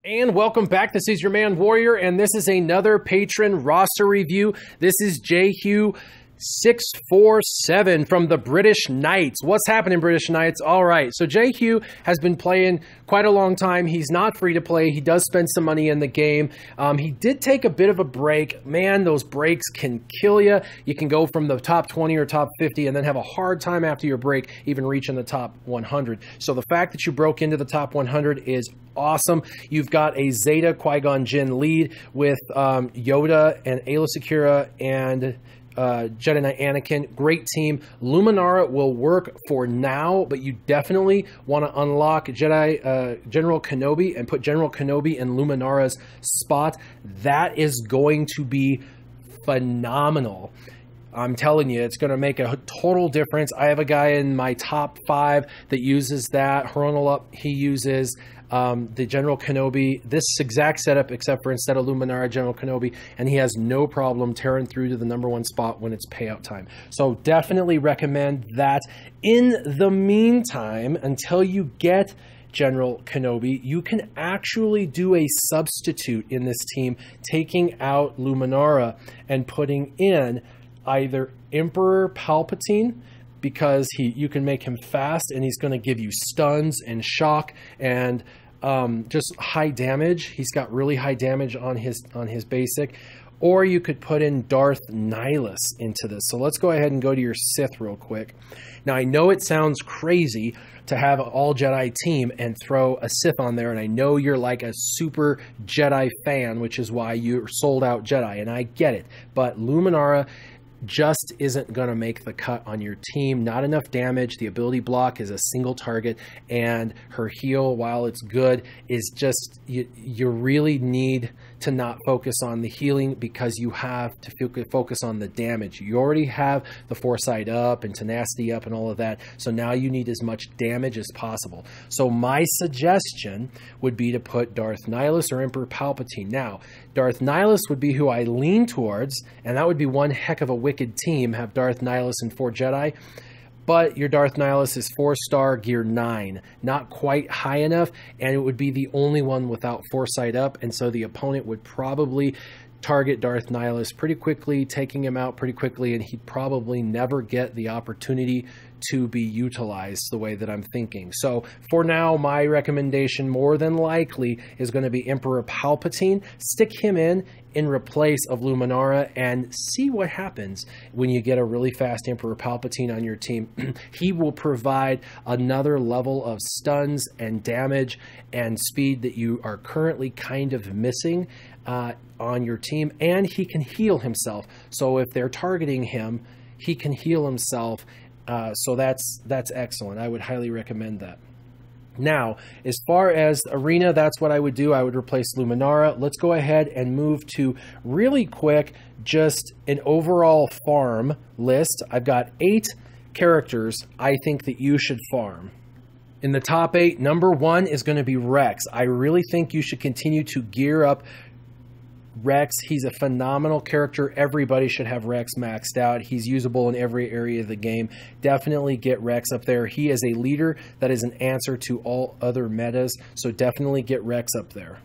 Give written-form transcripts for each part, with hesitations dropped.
And welcome back. This is your man Warrior, and this is another patron roster review. This is Jayhew647 from the British Knights. What's happening, British Knights? All right, so Jayhew has been playing quite a long time. He's not free to play. He does spend some money in the game. He did take a bit of a break. Man, those breaks can kill you. You can go from the top 20 or top 50 and then have a hard time after your break even reaching the top 100. So the fact that you broke into the top 100 is awesome. You've got a Zeta Qui-Gon Jinn lead with Yoda and Aayla Secura and Jedi Knight Anakin. Great team. Luminara will work for now, but you definitely want to unlock Jedi General Kenobi and put General Kenobi in Luminara's spot. That is going to be phenomenal. I'm telling you, it's going to make a total difference. I have a guy in my top 5 that uses that. Hronolop, he uses the General Kenobi, this exact setup, except for instead of Luminara, General Kenobi, and he has no problem tearing through to the #1 spot when it's payout time. So definitely recommend that. In the meantime, until you get General Kenobi, you can actually do a substitute in this team, taking out Luminara and putting in either Emperor Palpatine, because you can make him fast and he's going to give you stuns and shock and just high damage. He's got really high damage on his basic. Or you could put in Darth Nihilus into this. So let's go ahead and go to your Sith real quick. Now, I know it sounds crazy to have an all-Jedi team and throw a Sith on there, and I know you're like a super Jedi fan, which is why you're sold out Jedi, and I get it. But Luminara just isn't going to make the cut on your team. Not enough damage. The ability block is a single target, and her heal, while it's good, is just, you really need to not focus on the healing because you have to focus on the damage. You already have the foresight up and tenacity up and all of that, so now you need as much damage as possible. So my suggestion would be to put Darth Nihilus or Emperor Palpatine. Now, Darth Nihilus would be who I lean towards, and that would be one heck of a wicked team, have Darth Nihilus and 4 Jedi. But your Darth Nihilus is 4-star gear 9, not quite high enough, and it would be the only one without foresight up, and so the opponent would probably target Darth Nihilus pretty quickly, taking him out pretty quickly, and he'd probably never get the opportunity to be utilized the way that I'm thinking. So for now, my recommendation more than likely is going to be Emperor Palpatine. Stick him in replace of Luminara and see what happens when you get a really fast Emperor Palpatine on your team. He will provide another level of stuns and damage and speed that you are currently kind of missing on your team, and he can heal himself. So if they're targeting him, he can heal himself. So that's excellent. I would highly recommend that. Now, as far as Arena, that's what I would do. I would replace Luminara. Let's go ahead and move to, really quick, just an overall farm list. I've got 8 characters I think that you should farm. In the top 8, #1 is going to be Rex. I really think you should continue to gear up Rex. He's a phenomenal character. Everybody should have Rex maxed out. He's usable in every area of the game. Definitely get Rex up there. He is a leader that is an answer to all other metas, so definitely get Rex up there.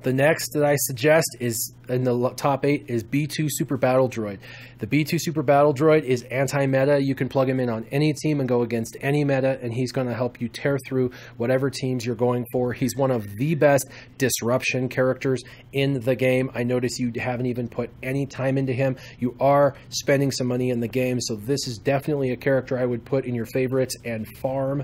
The next that I suggest is in the top 8 is B2 Super Battle Droid. The B2 Super Battle Droid is anti-meta. You can plug him in on any team and go against any meta, and he's going to help you tear through whatever teams you're going for. He's one of the best disruption characters in the game. I notice you haven't even put any time into him. You are spending some money in the game, so this is definitely a character I would put in your favorites and farm.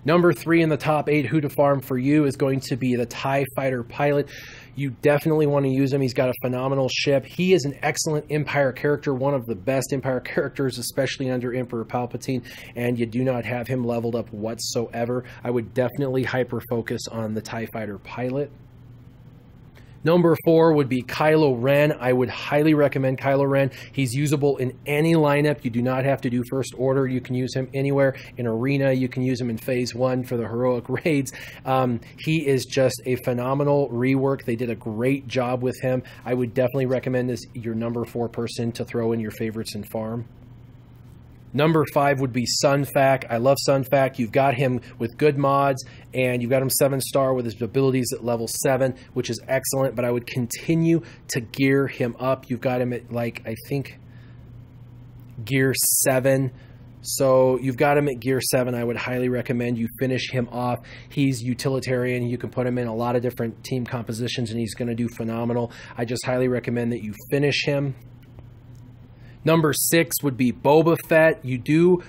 #3 in the top 8, who to farm for you, is going to be the TIE Fighter pilot. You definitely want to use him. He's got a phenomenal ship. He is an excellent Empire character, one of the best Empire characters, especially under Emperor Palpatine, and you do not have him leveled up whatsoever. I would definitely hyper-focus on the TIE Fighter pilot. #4 would be Kylo Ren. I would highly recommend Kylo Ren. He's usable in any lineup. You do not have to do first order. You can use him anywhere. In Arena, you can use him in Phase 1 for the heroic raids. He is just a phenomenal rework. They did a great job with him. I would definitely recommend this your #4 person to throw in your favorites and farm. Number 5 would be Sunfac. I love Sunfac. You've got him with good mods, and you've got him 7-star with his abilities at level 7, which is excellent, but I would continue to gear him up. You've got him at, like, I think, gear 7. So you've got him at gear 7. I would highly recommend you finish him off. He's utilitarian. You can put him in a lot of different team compositions, and he's going to do phenomenal. I just highly recommend that you finish him. Number 6 would be Boba Fett. You're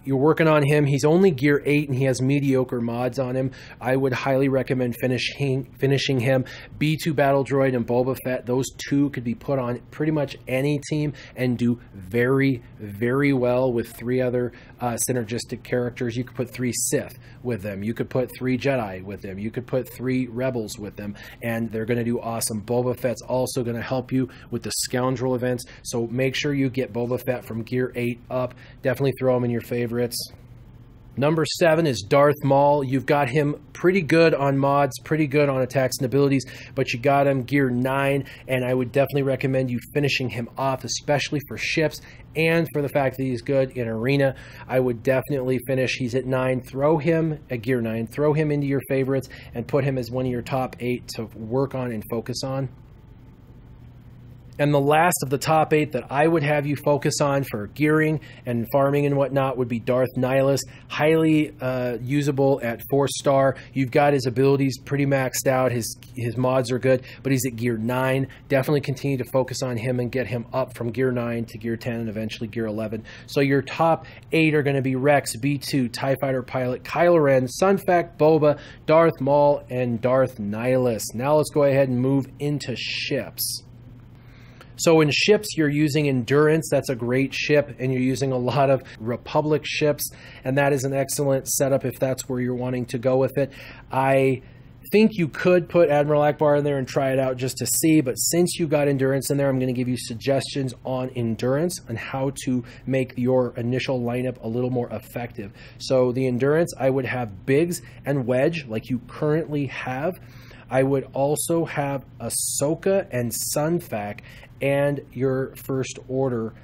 working on him. He's only gear 8 and he has mediocre mods on him. I would highly recommend finishing him. B2 Battle Droid and Boba Fett, those two could be put on pretty much any team and do very, very well with 3 other synergistic characters. You could put 3 Sith with them. You could put 3 Jedi with them. You could put 3 Rebels with them, and they're going to do awesome. Boba Fett's also going to help you with the Scoundrel events, so make sure you get Boba Fett from gear 8 up. Definitely throw him in your favorites. Number 7 is Darth Maul. You've got him pretty good on mods, pretty good on attacks and abilities, but you got him gear 9, and I would definitely recommend you finishing him off, especially for ships and for the fact that he's good in arena. I would definitely finish. He's at 9. Throw him at gear 9. Throw him into your favorites and put him as one of your top 8 to work on and focus on. And the last of the top 8 that I would have you focus on for gearing and farming and whatnot would be Darth Nihilus. Highly usable at 4-star. You've got his abilities pretty maxed out. His mods are good, but he's at gear 9. Definitely continue to focus on him and get him up from gear 9 to gear 10 and eventually gear 11. So your top 8 are going to be Rex, B2, TIE Fighter Pilot, Kylo Ren, Sunfac, Boba, Darth Maul, and Darth Nihilus. Now let's go ahead and move into ships. So in ships, you're using Endurance. That's a great ship, and you're using a lot of Republic ships, and that is an excellent setup if that's where you're wanting to go with it. I think you could put Admiral Akbar in there and try it out just to see, but since you got Endurance in there, I'm going to give you suggestions on Endurance and how to make your initial lineup a little more effective. So the Endurance, I would have Biggs and Wedge like you currently have. I would also have Ahsoka and Sunfac and your First Order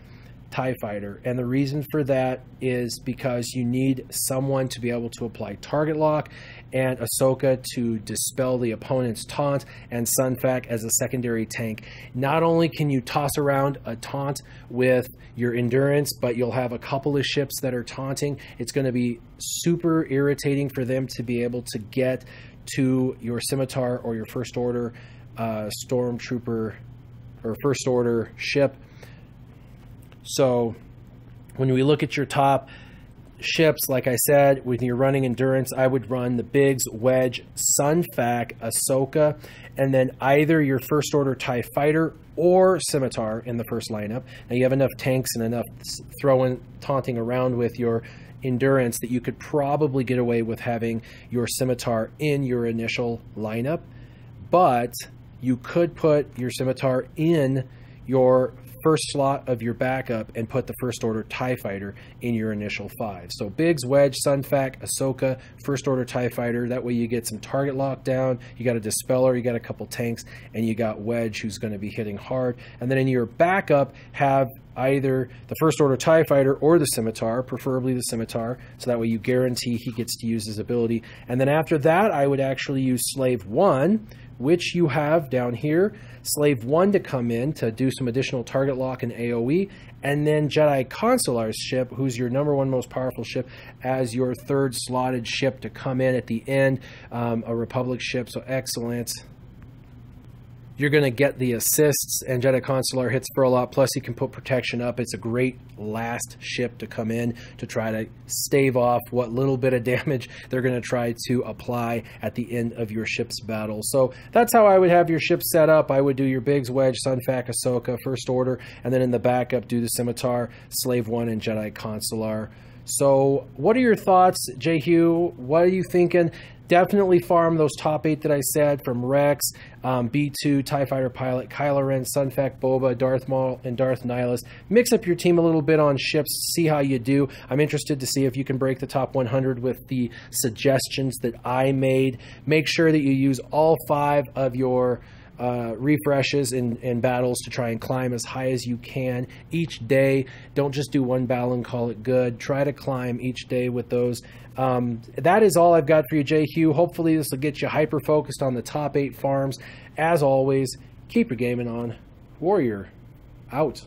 TIE Fighter. And the reason for that is because you need someone to be able to apply target lock, and Ahsoka to dispel the opponent's taunt, and Sunfac as a secondary tank. Not only can you toss around a taunt with your Endurance, but you'll have a couple of ships that are taunting. It's going to be super irritating for them to be able to get to your Scimitar or your First Order Stormtrooper or First Order ship. So when we look at your top ships, like I said, when you're running Endurance, I would run the Biggs, Wedge, Sunfac, Ahsoka, and then either your First Order TIE Fighter or Scimitar in the first lineup. Now you have enough tanks and enough taunting around with your Endurance that you could probably get away with having your Scimitar in your initial lineup, but you could put your Scimitar in your first slot of your backup and put the First Order TIE Fighter in your initial 5. So Biggs, Wedge, Sunfac, Ahsoka, First Order TIE Fighter. That way you get some target lockdown, you got a Dispeller, you got a couple tanks, and you got Wedge who's going to be hitting hard. And then in your backup, have either the First Order TIE Fighter or the Scimitar, preferably the Scimitar, so that way you guarantee he gets to use his ability. And then after that, I would actually use Slave 1, which you have down here. Slave 1 to come in to do some additional target lock and AoE, and then Jedi Consular's ship, who's your #1 most powerful ship, as your 3rd slotted ship to come in at the end, a Republic ship, so excellent. You're going to get the assists, and Jedi Consular hits for a lot, plus you can put protection up. It's a great last ship to come in to try to stave off what little bit of damage they're going to try to apply at the end of your ship's battle. So that's how I would have your ship set up. I would do your Biggs, Wedge, Sunfac, Ahsoka, First Order, and then in the backup do the Scimitar, Slave 1, and Jedi Consular. So what are your thoughts, Jayhew? What are you thinking? Definitely farm those top 8 that I said, from Rex, B2, TIE Fighter Pilot, Kylo Ren, Sunfac, Boba, Darth Maul, and Darth Nihilus. Mix up your team a little bit on ships, see how you do. I'm interested to see if you can break the top 100 with the suggestions that I made. Make sure that you use all 5 of your refreshes in battles to try and climb as high as you can each day. Don't just do one battle and call it good. Try to climb each day with those. That is all I've got for you, Jayhew. Hopefully this will get you hyper-focused on the top 8 farms. As always, keep your gaming on. Warrior, out.